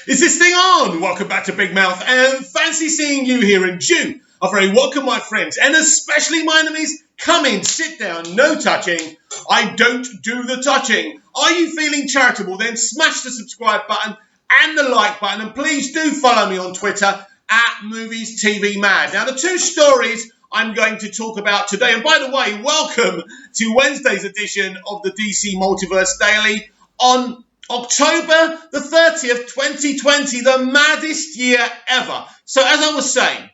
Is this thing on? Welcome back to Big Mouth and fancy seeing you here in June. A very welcome, my friends, and especially my enemies. Come in, sit down, no touching. I don't do the touching. Are you feeling charitable? Then smash the subscribe button and the like button, and please do follow me on Twitter at Movies TV Mad. Now, the two stories I'm going to talk about today, and by the way, welcome to Wednesday's edition of the DC Multiverse Daily on October the 30th, 2020, the maddest year ever. So as I was saying,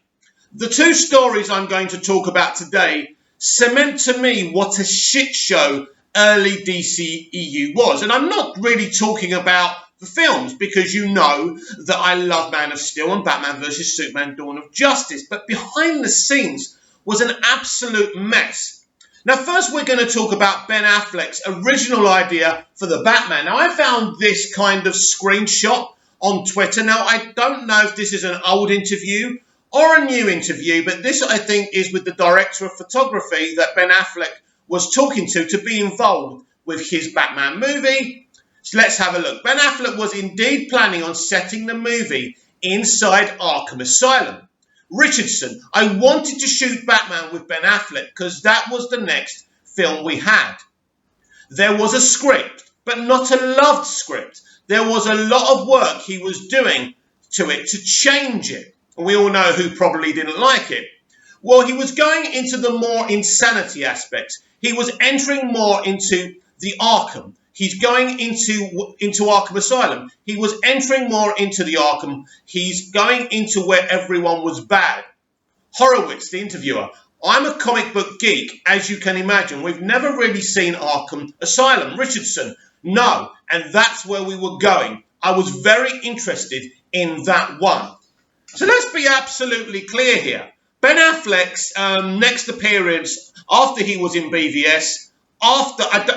the two stories I'm going to talk about today cement to me what a shit show early DCEU was. And I'm not really talking about the films, because you know that I love Man of Steel and Batman vs. Superman Dawn of Justice. But behind the scenes was an absolute mess. Now, first we're going to talk about Ben Affleck's original idea for the Batman. Now, I found this kind of screenshot on Twitter. Now, I don't know if this is an old interview or a new interview, but this, I think, is with the director of photography that Ben Affleck was talking to be involved with his Batman movie. So let's have a look. Ben Affleck was indeed planning on setting the movie inside Arkham Asylum. Richardson, I wanted to shoot Batman with Ben Affleck because that was the next film we had. There was a script, but not a loved script. There was a lot of work he was doing to it to change it. And we all know who probably didn't like it. Well, he was going into the more insanity aspects. He was entering more into the Arkham. He's going into Arkham Asylum. He was entering more into the Arkham. He's going into where everyone was bad. Horowitz, the interviewer, I'm a comic book geek, as you can imagine. We've never really seen Arkham Asylum. Richardson, no. And that's where we were going. I was very interested in that one. So let's be absolutely clear here. Ben Affleck's next appearance after he was in BVS,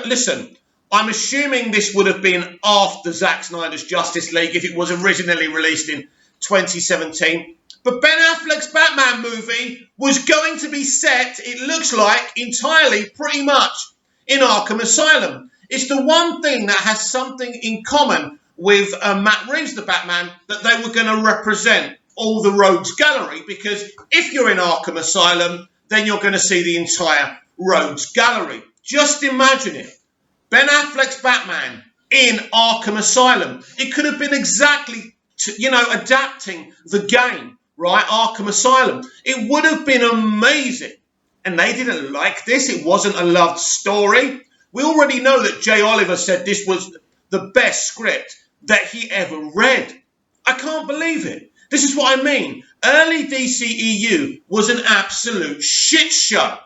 listen, I'm assuming this would have been after Zack Snyders' Justice League if it was originally released in 2017. But Ben Affleck's Batman movie was going to be set, it looks like, entirely, pretty much, in Arkham Asylum. It's the one thing that has something in common with Matt Reeves, the Batman, that they were going to represent all the Rogues Gallery, because if you're in Arkham Asylum, then you're going to see the entire Rogues Gallery. Just imagine it. Ben Affleck's Batman in Arkham Asylum. It could have been exactly, adapting the game, right? Arkham Asylum. It would have been amazing. And they didn't like this. It wasn't a loved story. We already know that Jay Oliver said this was the best script that he ever read. I can't believe it. This is what I mean. Early DCEU was an absolute shit show.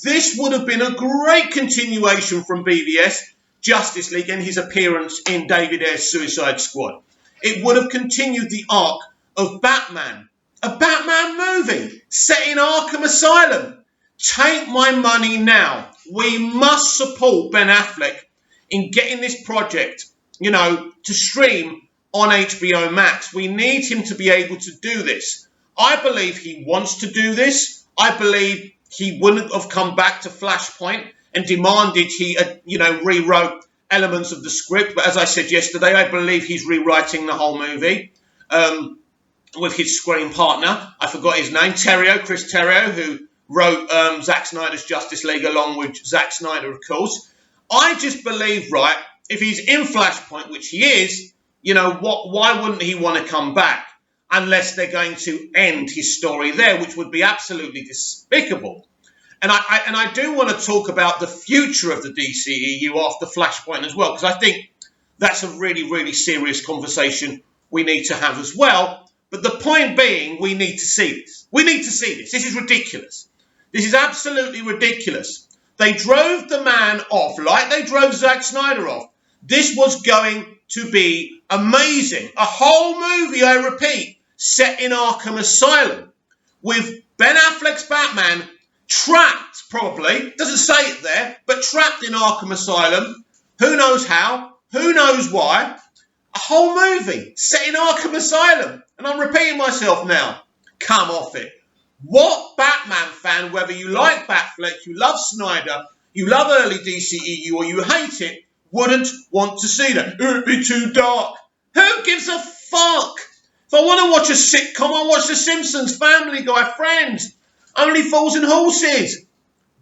This would have been a great continuation from BVS, Justice League, and his appearance in David Ayer's Suicide Squad. It would have continued the arc of Batman. A Batman movie set in Arkham Asylum. Take my money now. We must support Ben Affleck in getting this project, to stream on HBO Max. We need him to be able to do this. I believe he wants to do this. I believe he wouldn't have come back to Flashpoint and demanded he, rewrote elements of the script. But as I said yesterday, I believe he's rewriting the whole movie with his screen partner. I forgot his name, Chris Terrio, who wrote Zack Snyder's Justice League along with Zack Snyder, of course. I just believe, right, if he's in Flashpoint, which he is, why wouldn't he want to come back? Unless they're going to end his story there, which would be absolutely despicable. And I do want to talk about the future of the DCEU after Flashpoint as well, because I think that's a really, really serious conversation we need to have as well. But the point being, we need to see this. We need to see this. This is ridiculous. This is absolutely ridiculous. They drove the man off like they drove Zack Snyder off. This was going to be amazing. A whole movie, I repeat, set in Arkham Asylum with Ben Affleck's Batman trapped, probably, doesn't say it there, but trapped in Arkham Asylum. Who knows how? Who knows why? A whole movie set in Arkham Asylum. And I'm repeating myself now. Come off it. What Batman fan, whether you like Batfleck, you love Snyder, you love early DCEU, or you hate it, wouldn't want to see that? It would be too dark. Who gives a fuck. If I want to watch a sitcom, I watch The Simpsons, Family Guy, Friends, Only Fools and Horses.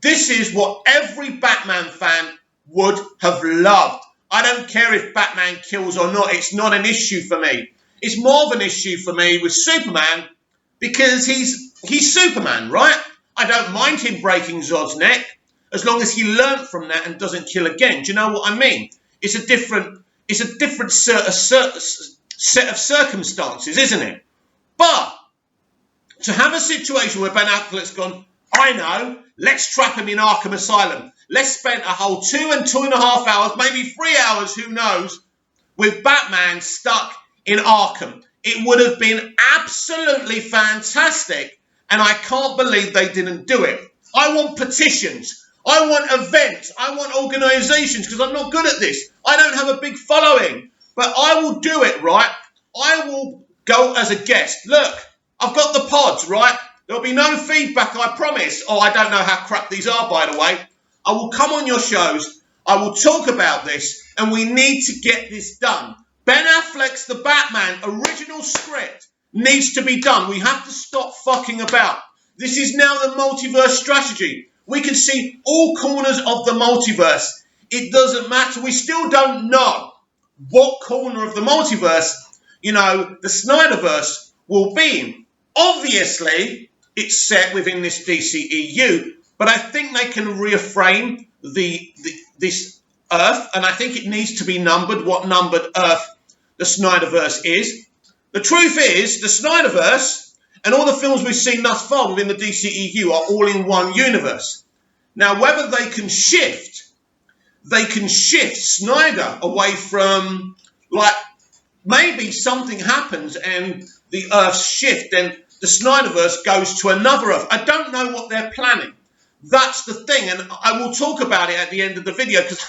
This is what every Batman fan would have loved. I don't care if Batman kills or not. It's not an issue for me. It's more of an issue for me with Superman because he's Superman, right? I don't mind him breaking Zod's neck as long as he learnt from that and doesn't kill again. Do you know what I mean? It's a different set of circumstances, isn't it? But to have a situation where Ben Affleck's gone, I know, let's trap him in Arkham Asylum. Let's spend a whole 2 and 2.5 hours, maybe 3 hours, who knows, with Batman stuck in Arkham. It would have been absolutely fantastic, and I can't believe they didn't do it. I want petitions. I want events. I want organisations, because I'm not good at this. I don't have a big following, but I will do it, right? I will go as a guest. Look, I've got the pods, right? There'll be no feedback, I promise. Oh, I don't know how crap these are, by the way. I will come on your shows. I will talk about this, and we need to get this done. Ben Affleck's The Batman original script needs to be done. We have to stop fucking about. This is now the multiverse strategy. We can see all corners of the multiverse. It doesn't matter. We still don't know what corner of the multiverse, you know, the Snyders will be in. Obviously, it's set within this DCEU, but I think they can reframe this Earth, and I think it needs to be numbered, what numbered Earth the Snyderverse is. The truth is, the Snyderverse and all the films we've seen thus far within the DCEU are all in one universe. Now, whether they can shift Snyder away from, like, maybe something happens and the Earths shift and the Snyderverse goes to another Earth. I don't know what they're planning. That's the thing, and I will talk about it at the end of the video because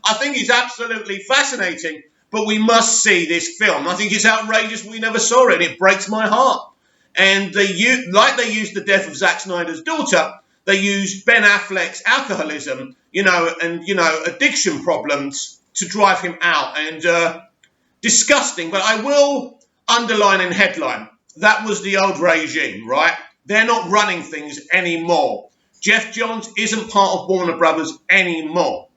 I think it's absolutely fascinating, but we must see this film. I think it's outrageous we never saw it, and it breaks my heart. And they used the death of Zack Snyder's daughter, they used Ben Affleck's alcoholism, and addiction problems to drive him out, and disgusting. But I will underline and headline, that was the old regime, right? They're not running things anymore. Jeff Johns isn't part of Warner Brothers anymore.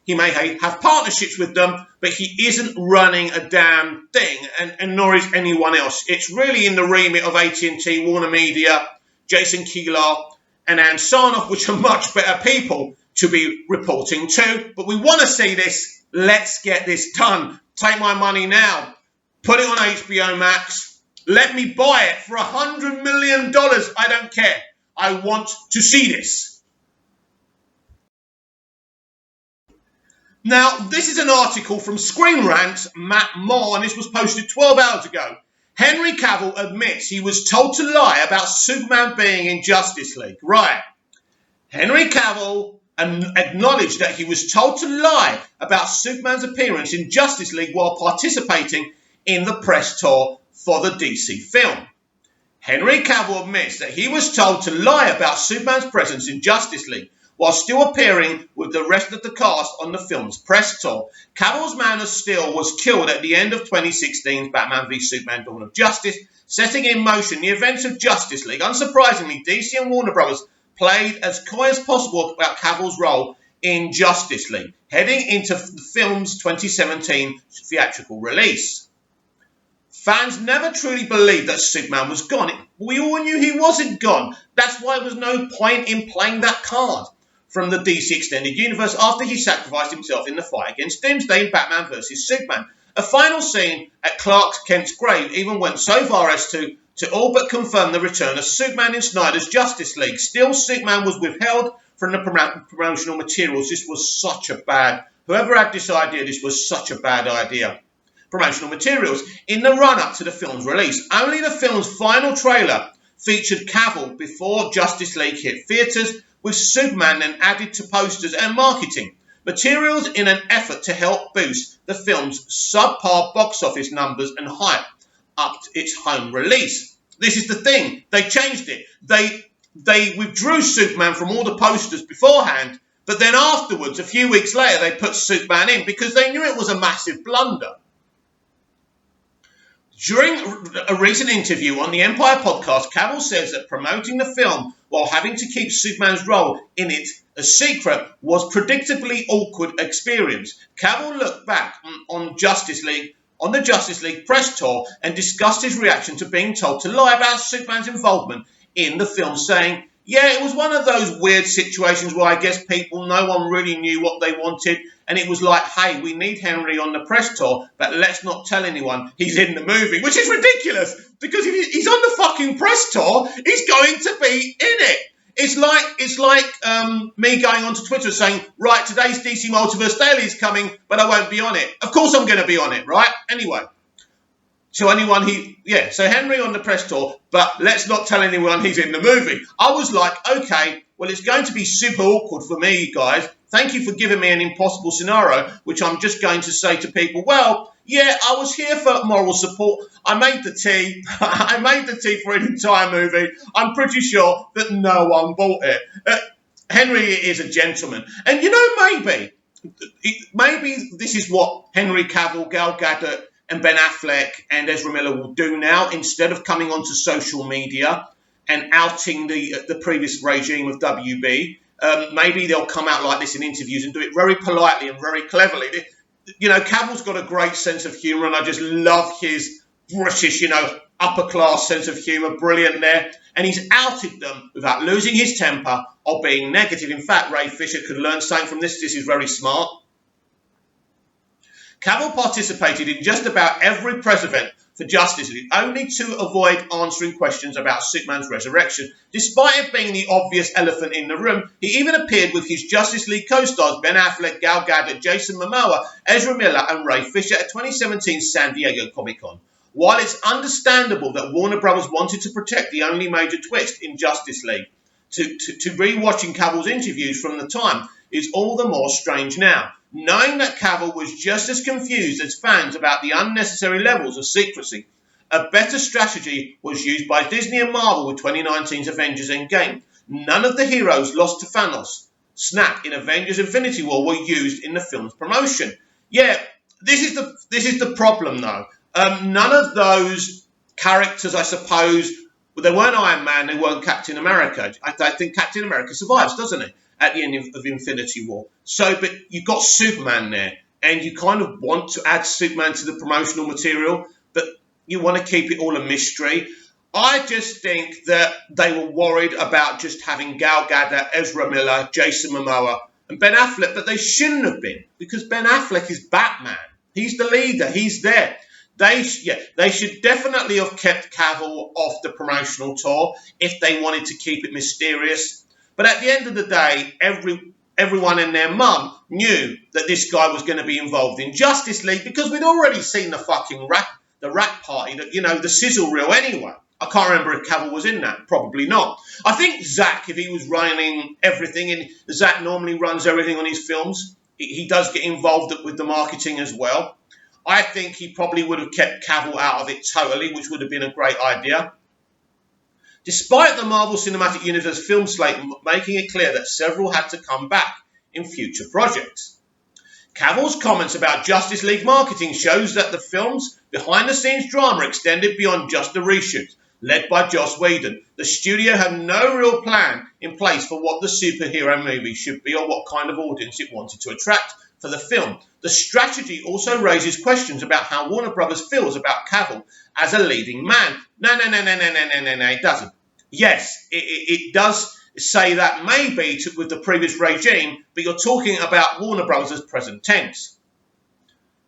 He may have partnerships with them, but he isn't running a damn thing, and nor is anyone else. It's really in the remit of AT&T, Warner Media, Jason Kilar, and Ann Sarnoff, which are much better people to be reporting to. But we want to see this. Let's get this done. Take my money now. Put it on HBO Max. Let me buy it for $100 million. I don't care. I want to see this. Now, this is an article from Screen Rant's Matt Moore, and this was posted 12 hours ago. Henry Cavill admits he was told to lie about Superman being in Justice League. Right. Henry Cavill acknowledged that he was told to lie about Superman's appearance in Justice League while participating in the press tour for the DC film. Henry Cavill admits that he was told to lie about Superman's presence in Justice League while still appearing with the rest of the cast on the film's press tour. Cavill's Man of Steel was killed at the end of 2016's Batman v Superman Dawn of Justice, setting in motion the events of Justice League. Unsurprisingly, DC and Warner Brothers played as coy as possible about Cavill's role in Justice League, heading into the film's 2017 theatrical release. Fans never truly believed that Superman was gone. We all knew he wasn't gone. That's why there was no point in playing that card from the DC Extended Universe after he sacrificed himself in the fight against Doomsday in Batman vs. Superman. A final scene at Clark Kent's grave even went so far as to all but confirm the return of Superman in Snyder's Justice League. Still, Superman was withheld from the promotional materials. This was such a bad... Whoever had this idea, this was such a bad idea. Promotional materials. In the run-up to the film's release, only the film's final trailer featured Cavill before Justice League hit theatres, with Superman then added to posters and marketing materials in an effort to help boost the film's subpar box office numbers and hype up to its home release. This is the thing. They changed it. They withdrew Superman from all the posters beforehand, but then afterwards, a few weeks later, they put Superman in because they knew it was a massive blunder. During a recent interview on the Empire podcast, Cavill says that promoting the film while having to keep Superman's role in it a secret was predictably awkward experience. Cavill looked back on the Justice League press tour and discussed his reaction to being told to lie about Superman's involvement in the film, saying, "Yeah, it was one of those weird situations where I guess no one really knew what they wanted, and it was like, hey, we need Henry on the press tour, but let's not tell anyone he's in the movie," which is ridiculous, because if he's on the fucking press tour, he's going to be in it. It's like me going onto Twitter saying, right, today's DC Multiverse Daily is coming, but I won't be on it. Of course I'm going to be on it, right? Anyway. So Henry on the press tour, but let's not tell anyone he's in the movie. I was like, okay, well, it's going to be super awkward for me, guys. Thank you for giving me an impossible scenario, which I'm just going to say to people, well, yeah, I was here for moral support. I made the tea. I made the tea for an entire movie. I'm pretty sure that no one bought it. Henry is a gentleman. And, maybe this is what Henry Cavill, Gal Gadot, and Ben Affleck and Ezra Miller will do now. Instead of coming onto social media and outing the previous regime of WB, maybe they'll come out like this in interviews and do it very politely and very cleverly. Cavill's got a great sense of humour, and I just love his British, upper class sense of humour. Brilliant there. And he's outed them without losing his temper or being negative. In fact, Ray Fisher could learn something from this. This is very smart. Cavill participated in just about every press event for Justice League, only to avoid answering questions about Superman's resurrection. Despite it being the obvious elephant in the room, he even appeared with his Justice League co-stars Ben Affleck, Gal Gadot, Jason Momoa, Ezra Miller and Ray Fisher at 2017 San Diego Comic-Con. While it's understandable that Warner Brothers wanted to protect the only major twist in Justice League, to re-watching Cavill's interviews from the time is all the more strange now, knowing that Cavill was just as confused as fans about the unnecessary levels of secrecy. A better strategy was used by Disney and Marvel with 2019's Avengers Endgame. None of the heroes lost to Thanos, Snap in Avengers Infinity War were used in the film's promotion. Yeah, this is the problem though. None of those characters, I suppose, they weren't Iron Man, they weren't Captain America. I think Captain America survives, doesn't it, at the end of Infinity War. But you've got Superman there, and you kind of want to add Superman to the promotional material, but you want to keep it all a mystery. I just think that they were worried about just having Gal Gadot, Ezra Miller, Jason Momoa, and Ben Affleck, but they shouldn't have been, because Ben Affleck is Batman. He's the leader. He's there. They should definitely have kept Cavill off the promotional tour if they wanted to keep it mysterious. But at the end of the day, everyone and their mum knew that this guy was going to be involved in Justice League, because we'd already seen the fucking rat party, the sizzle reel anyway. I can't remember if Cavill was in that. Probably not. I think Zack, if he was running everything, and Zack normally runs everything on his films, he does get involved with the marketing as well. I think he probably would have kept Cavill out of it totally, which would have been a great idea. Despite the Marvel Cinematic Universe film slate making it clear that several had to come back in future projects. Cavill's comments about Justice League marketing shows that the film's behind-the-scenes drama extended beyond just the reshoots, led by Joss Whedon. The studio had no real plan in place for what the superhero movie should be or what kind of audience it wanted to attract for the film. The strategy also raises questions about how Warner Brothers feels about Cavill as a leading man. No, it doesn't. Yes, it does say that maybe with the previous regime, but you're talking about Warner Brothers as present tense.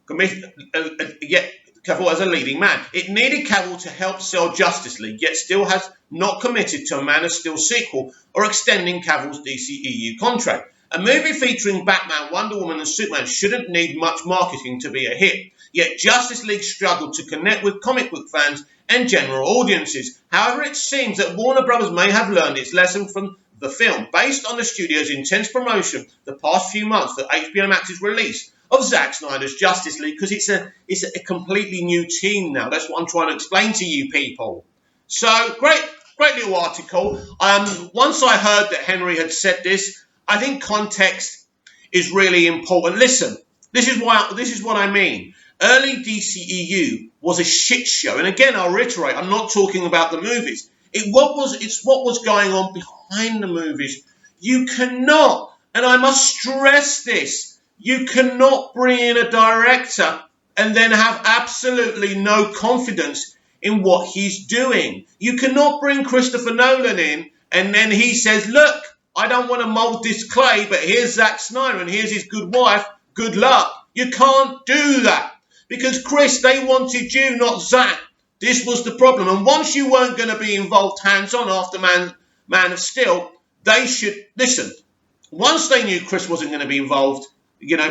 Cavill as a leading man. It needed Cavill to help sell Justice League, yet still has not committed to a Man of Steel sequel or extending Cavill's DCEU contract. A movie featuring Batman, Wonder Woman and Superman shouldn't need much marketing to be a hit, yet Justice League struggled to connect with comic book fans and general audiences. However, it seems that Warner Brothers may have learned its lesson from the film, based on the studio's intense promotion the past few months for HBO Max's release of Zack Snyders' Justice League, because it's a completely new team now. That's what I'm trying to explain to you people. So, great little article. Once I heard that Henry had said this, I think context is really important. Listen, this is what I mean. Early DCEU was a shit show. And again, I'll reiterate, I'm not talking about the movies. It's what was going on behind the movies. You cannot, and I must stress this, you cannot bring in a director and then have absolutely no confidence in what he's doing. You cannot bring Christopher Nolan in and then he says, look, I don't want to mold this clay, but here's Zack Snyder and here's his good wife. Good luck. You can't do that. Because, Chris, they wanted you, not Zack. This was the problem. And once you weren't going to be involved hands-on after Man of Steel, they should, listen, once they knew Chris wasn't going to be involved,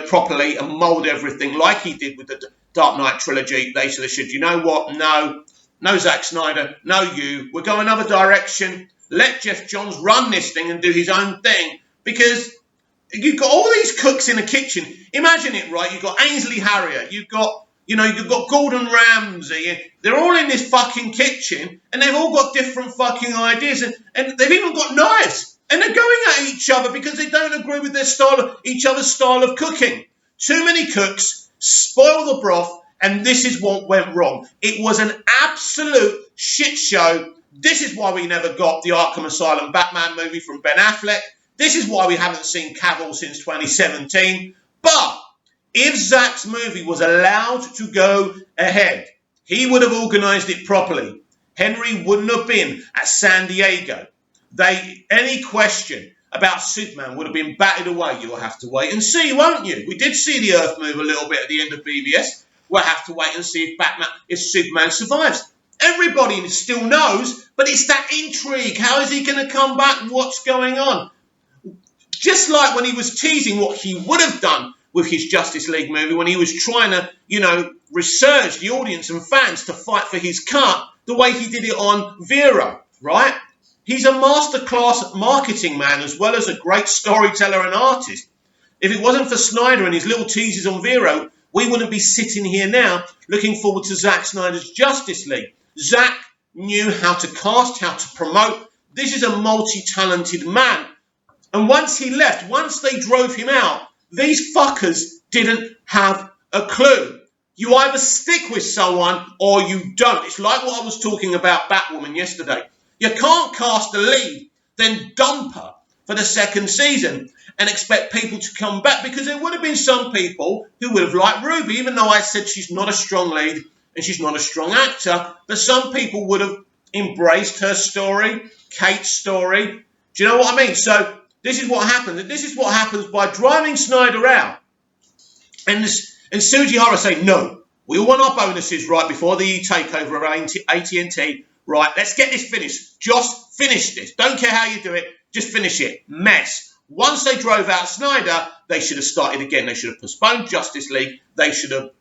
properly and mould everything like he did with the Dark Knight trilogy, they should have said, you know what, no Zack Snyder, no you, we're going another direction. Let Jeff Johns run this thing and do his own thing. Because you've got all these cooks in the kitchen. Imagine it, right? You've got Ainsley Harriott, you've got Gordon Ramsay. They're all in this fucking kitchen and they've all got different fucking ideas and they've even got knives. And they're going at each other because they don't agree with each other's style of cooking. Too many cooks spoil the broth, and this is what went wrong. It was an absolute shit show. This is why we never got the Arkham Asylum Batman movie from Ben Affleck. This is why we haven't seen Cavill since 2017. But if Zack's movie was allowed to go ahead, he would have organised it properly. Henry wouldn't have been at San Diego. Any question about Superman would have been batted away. You'll have to wait and see, won't you? We did see the Earth move a little bit at the end of BVS. We'll have to wait and see if Superman survives. Everybody still knows, but it's that intrigue. How is he going to come back and what's going on? Just like when he was teasing what he would have done with his Justice League movie, when he was trying to, resurge the audience and fans to fight for his cut, the way he did it on Vero, right? He's a masterclass marketing man as well as a great storyteller and artist. If it wasn't for Snyder and his little teases on Vero, we wouldn't be sitting here now looking forward to Zack Snyder's Justice League. Zack knew how to cast, how to promote. This is a multi-talented man. And once he left, once they drove him out, these fuckers didn't have a clue. You either stick with someone or you don't. It's like what I was talking about Batwoman yesterday. You can't cast a lead, then dump her for the second season and expect people to come back, because there would have been some people who would have liked Ruby, even though I said she's not a strong lead and she's not a strong actor, but some people would have embraced her story, Kate's story. Do you know what I mean? So this is what happens. This is what happens by driving Snyder out. And Suji Hara saying, no, we all want our bonuses right before the takeover of AT&T. Right, let's get this finished. Just finish this. Don't care how you do it. Just finish it. Mess. Once they drove out Snyder, they should have started again. They should have postponed Justice League. They should have,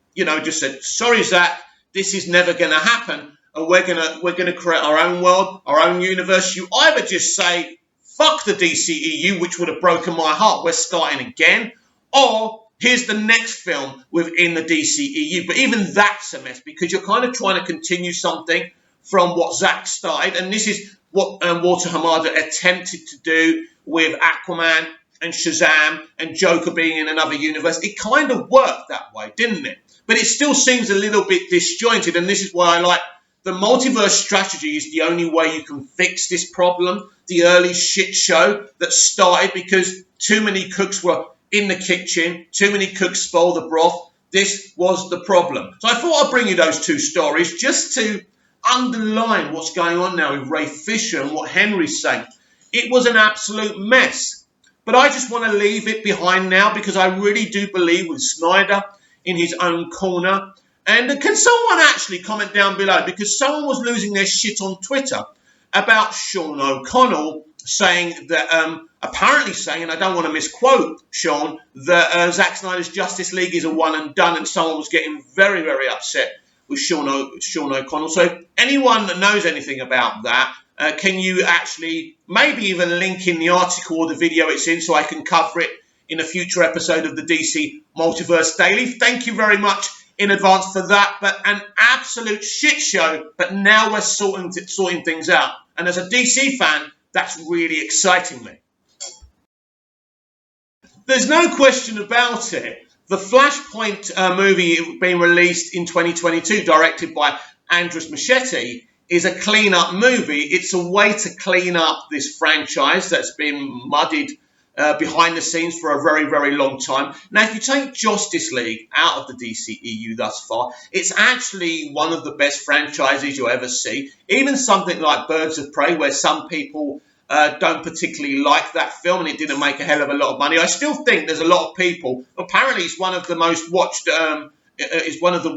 just said, sorry, Zack, this is never going to happen. And we're gonna create our own world, our own universe. You either just say, fuck the DCEU, which would have broken my heart. We're starting again. Or here's the next film within the DCEU. But even that's a mess, because you're kind of trying to continue something from what Zack started, and this is what Walter Hamada attempted to do with Aquaman and Shazam and Joker being in another universe. It kind of worked that way, didn't it? But it still seems a little bit disjointed, and this is why I like the multiverse strategy is the only way you can fix this problem, the early shit show that started because too many cooks were in the kitchen, too many cooks spoiled the broth. This was the problem. So I thought I'd bring you those two stories just to underline what's going on now with Ray Fisher and what Henry's saying. It was an absolute mess. But I just want to leave it behind now, because I really do believe with Snyder in his own corner. And can someone actually comment down below, because someone was losing their shit on Twitter about Sean O'Connell saying that, apparently saying, and I don't want to misquote Sean, that Zack Snyder's Justice League is a one and done, and someone was getting very, very upset with Sean O'Connell. So if anyone that knows anything about that, can you actually maybe even link in the article or the video it's in so I can cover it in a future episode of the DC Multiverse Daily? Thank you very much in advance for that. But an absolute shit show, but now we're sorting things out. And as a DC fan, that's really exciting me. There's no question about it The Flashpoint movie being released in 2022, directed by Andres Muschietti, is a clean-up movie. It's a way to clean up this franchise that's been muddied behind the scenes for a very, very long time. Now, if you take Justice League out of the DCEU thus far, it's actually one of the best franchises you'll ever see. Even something like Birds of Prey, where some people don't particularly like that film and it didn't make a hell of a lot of money. I still think there's a lot of people. Apparently, it's one of the most watched. It's one of the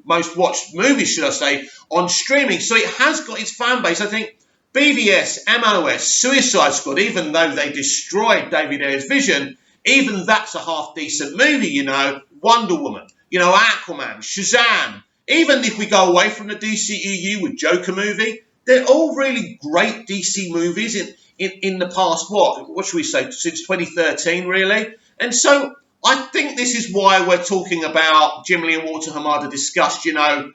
most watched movies, should I say, on streaming. So it has got its fan base. I think BVS, MOS, Suicide Squad, even though they destroyed David Ayer's vision, even that's a half-decent movie, you know. Wonder Woman, you know, Aquaman, Shazam. Even if we go away from the DCEU with Joker movie, they're all really great DC movies in the past, what should we say, since 2013, really. And so I think this is why we're talking about Jim Lee and Walter Hamada discussed, rebooting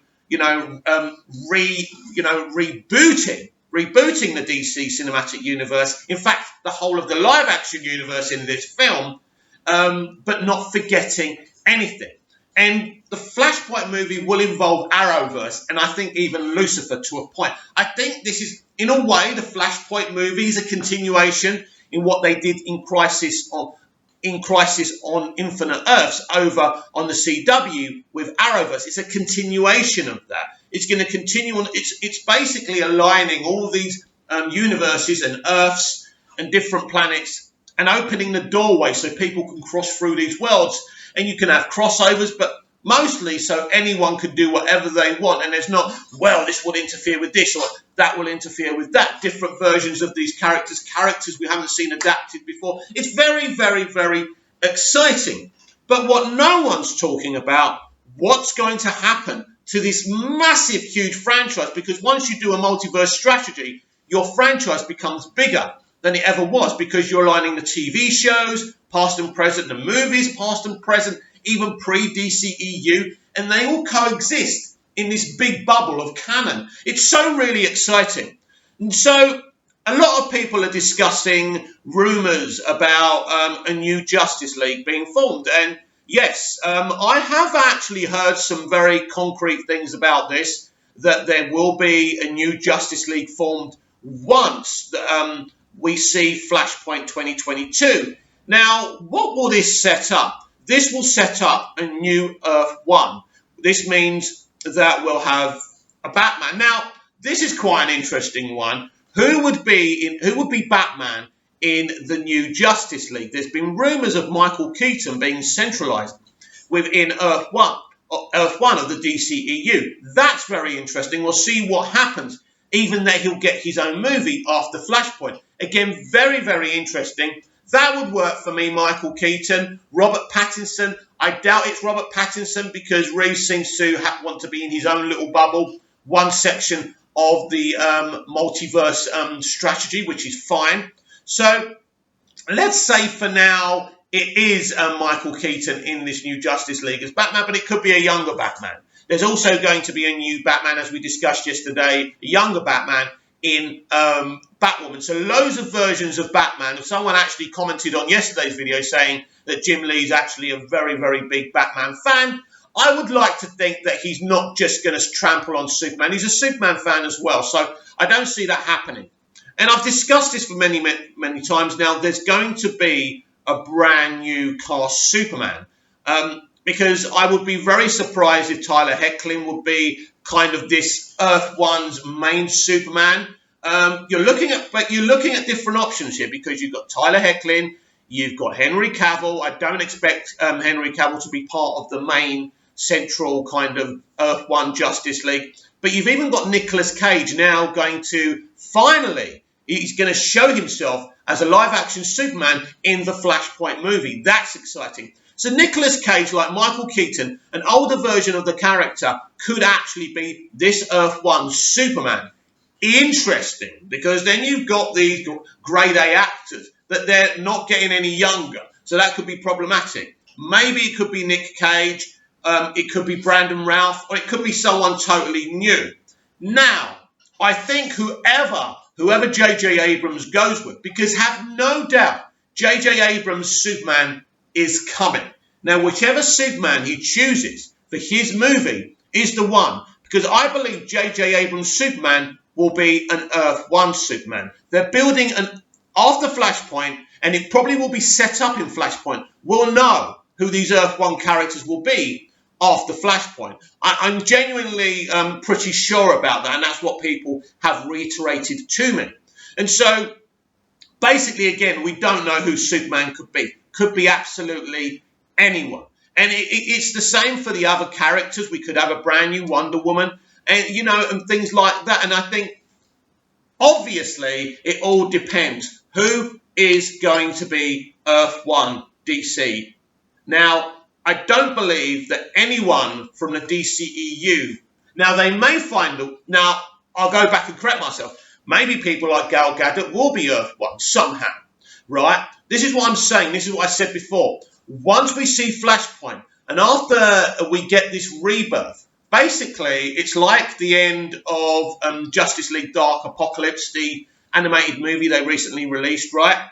the DC cinematic universe. In fact, the whole of the live-action universe in this film, but not forgetting anything. And the Flashpoint movie will involve Arrowverse, and I think even Lucifer to a point. I think this is, in a way, the Flashpoint movie is a continuation in what they did in Crisis on Infinite Earths over on the CW with Arrowverse. It's a continuation of that. It's going to continue on. It's basically aligning all these universes and Earths and different planets and opening the doorway so people can cross through these worlds. And you can have crossovers, but mostly so anyone can do whatever they want. And there's not, well, this will interfere with this or that will interfere with that. Different versions of these characters we haven't seen adapted before. It's very, very, very exciting. But what no one's talking about, what's going to happen to this massive, huge franchise? Because once you do a multiverse strategy, your franchise becomes bigger than it ever was because you're aligning the TV shows, past and present, the movies, past and present, even pre-DCEU, and they all coexist in this big bubble of canon. It's so really exciting. And so a lot of people are discussing rumours about a new Justice League being formed. And yes, I have actually heard some very concrete things about this, that there will be a new Justice League formed once we see Flashpoint 2022. Now, what will this set up? This will set up a new Earth 1. This means that we'll have a Batman. Now, this is quite an interesting one. Who would be Batman in the new Justice League? There's been rumours of Michael Keaton being centralised within Earth 1 of the DCEU. That's very interesting. We'll see what happens. Even that he'll get his own movie after Flashpoint. Again, very, very interesting. That would work for me, Michael Keaton. Robert Pattinson. I doubt it's Robert Pattinson because Reeves seems to want to be in his own little bubble. One section of the multiverse strategy, which is fine. So let's say for now it is Michael Keaton in this new Justice League as Batman, but it could be a younger Batman. There's also going to be a new Batman, as we discussed yesterday, a younger Batman in Batwoman. So loads of versions of Batman. Someone actually commented on yesterday's video saying that Jim Lee's actually a very, very big Batman fan. I would like to think that he's not just going to trample on Superman. He's a Superman fan as well. So I don't see that happening. And I've discussed this for many, many, many times now. There's going to be a brand new cast Superman. Because I would be very surprised if Tyler Hoechlin would be kind of this Earth 1's main Superman. You're looking at different options here because you've got Tyler Hoechlin, you've got Henry Cavill. I don't expect Henry Cavill to be part of the main central kind of Earth 1 Justice League. But you've even got Nicolas Cage now going to finally, he's going to show himself as a live-action Superman in the Flashpoint movie. That's exciting. So Nicolas Cage, like Michael Keaton, an older version of the character, could actually be this Earth 1 Superman. Interesting, because then you've got these grade A actors, but they're not getting any younger. So that could be problematic. Maybe it could be Nick Cage, it could be Brandon Routh, or it could be someone totally new. Now, I think whoever J.J. Abrams goes with, because have no doubt, J.J. Abrams' Superman is coming. Now, whichever Superman he chooses for his movie is the one, because I believe J.J. Abrams' Superman will be an Earth 1 Superman. They're building after Flashpoint, and it probably will be set up in Flashpoint. We'll know who these Earth 1 characters will be after Flashpoint. I'm genuinely pretty sure about that, and that's what people have reiterated to me. And so, basically, again, we don't know who Superman could be. Could be absolutely anyone. And it's the same for the other characters. We could have a brand new Wonder Woman, and and things like that. And I think, obviously, it all depends. Who is going to be Earth 1 DC? Now, I don't believe that anyone from the DCEU, now they may find, now I'll go back and correct myself, maybe people like Gal Gadot will be Earth 1 somehow, right? This is what I'm saying, this is what I said before. Once we see Flashpoint, and after we get this rebirth, basically it's like the end of Justice League Dark Apocalypse, the animated movie they recently released, right?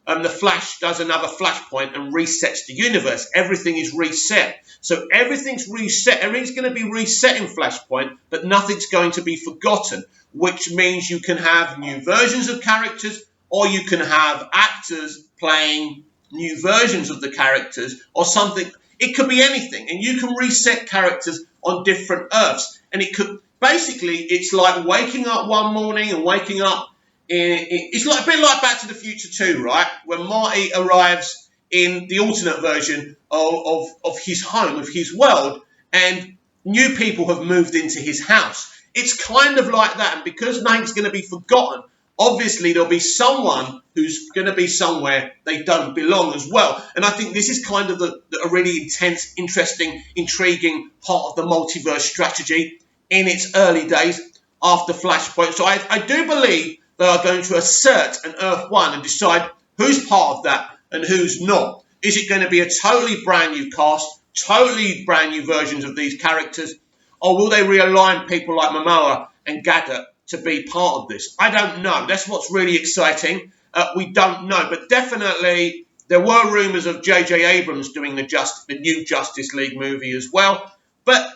The Flash does another Flashpoint and resets the universe. Everything is reset. So everything's reset. Everything's going to be reset in Flashpoint, but nothing's going to be forgotten, which means you can have new versions of characters, or you can have actors playing new versions of the characters, or something. It could be anything, and you can reset characters on different Earths. And it could, basically, it's like waking up one morning and waking up. It's like a bit like Back to the Future 2, right? When Marty arrives in the alternate version of his home, of his world, and new people have moved into his house. It's kind of like that, and because nothing's going to be forgotten, obviously there'll be someone who's going to be somewhere they don't belong as well. And I think this is kind of a really intense, interesting, intriguing part of the multiverse strategy in its early days after Flashpoint. So I do believe they are going to assert an Earth 1 and decide who's part of that and who's not. Is it going to be a totally brand new cast, totally brand new versions of these characters, or will they realign people like Momoa and Gadot to be part of this? I don't know. That's what's really exciting. We don't know. But definitely there were rumours of J.J. Abrams doing the new Justice League movie as well. But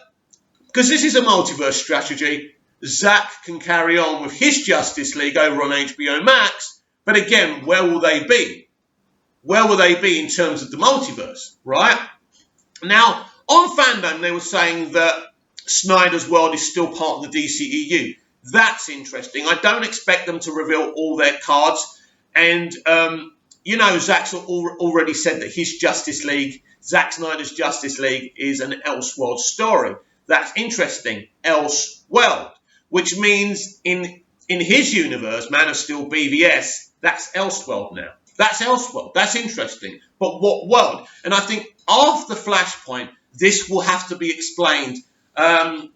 because this is a multiverse strategy, Zack can carry on with his Justice League over on HBO Max, but again, where will they be? Where will they be in terms of the multiverse, right? Now, on Fandom, they were saying that Snyders' world is still part of the DCEU. That's interesting. I don't expect them to reveal all their cards. And, Zack's already said that his Justice League, Zack Snyder's Justice League, is an Elseworld story. That's interesting. Elseworld. Which means in his universe, Man of Steel BVS, that's Elseworld now. That's Elseworld. That's interesting. But what world? And I think after Flashpoint, this will have to be explained.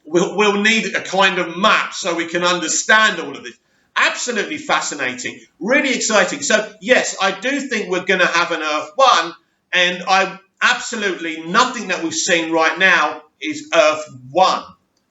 We'll need a kind of map so we can understand all of this. Absolutely fascinating. Really exciting. So, yes, I do think we're going to have an Earth 1. And absolutely nothing that we've seen right now is Earth 1.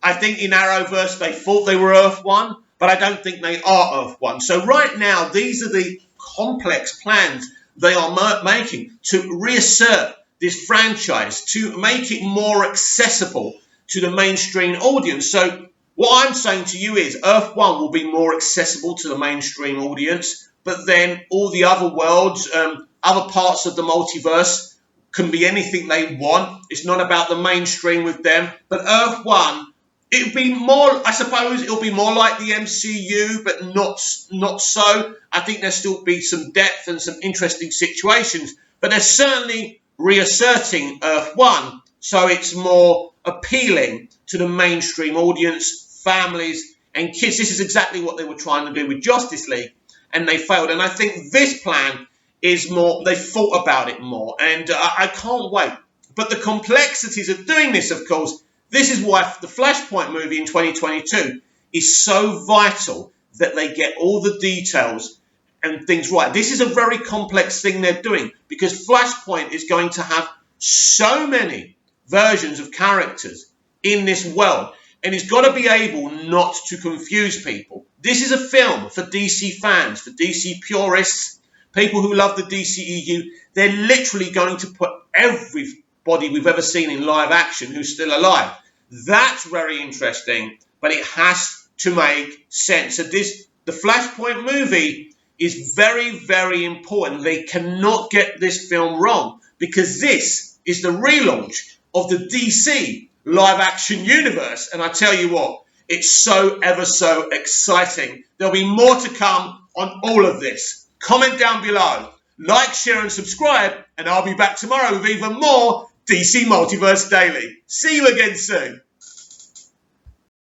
I think in Arrowverse they thought they were Earth 1, but I don't think they are Earth 1. So right now, these are the complex plans they are making to reassert this franchise, to make it more accessible to the mainstream audience. So what I'm saying to you is Earth 1 will be more accessible to the mainstream audience, but then all the other worlds, other parts of the multiverse can be anything they want. It's not about the mainstream with them, but Earth 1, it'll be more, I suppose, it'll be more like the MCU, but not so. I think there'll still be some depth and some interesting situations, but they're certainly reasserting Earth 1, so it's more appealing to the mainstream audience, families, and kids. This is exactly what they were trying to do with Justice League, and they failed. And I think this plan is more, they thought about it more, and I can't wait. But the complexities of doing this, of course, this is why the Flashpoint movie in 2022 is so vital that they get all the details and things right. This is a very complex thing they're doing because Flashpoint is going to have so many versions of characters in this world, and it's got to be able not to confuse people. This is a film for DC fans, for DC purists, people who love the DCEU. They're literally going to put body we've ever seen in live action who's still alive. That's very interesting, but it has to make sense. So the Flashpoint movie is very, very important. They cannot get this film wrong because this is the relaunch of the DC live action universe. And I tell you what, it's so ever so exciting. There'll be more to come on all of this. Comment down below, like, share and subscribe, and I'll be back tomorrow with even more DC Multiverse Daily. See you again soon.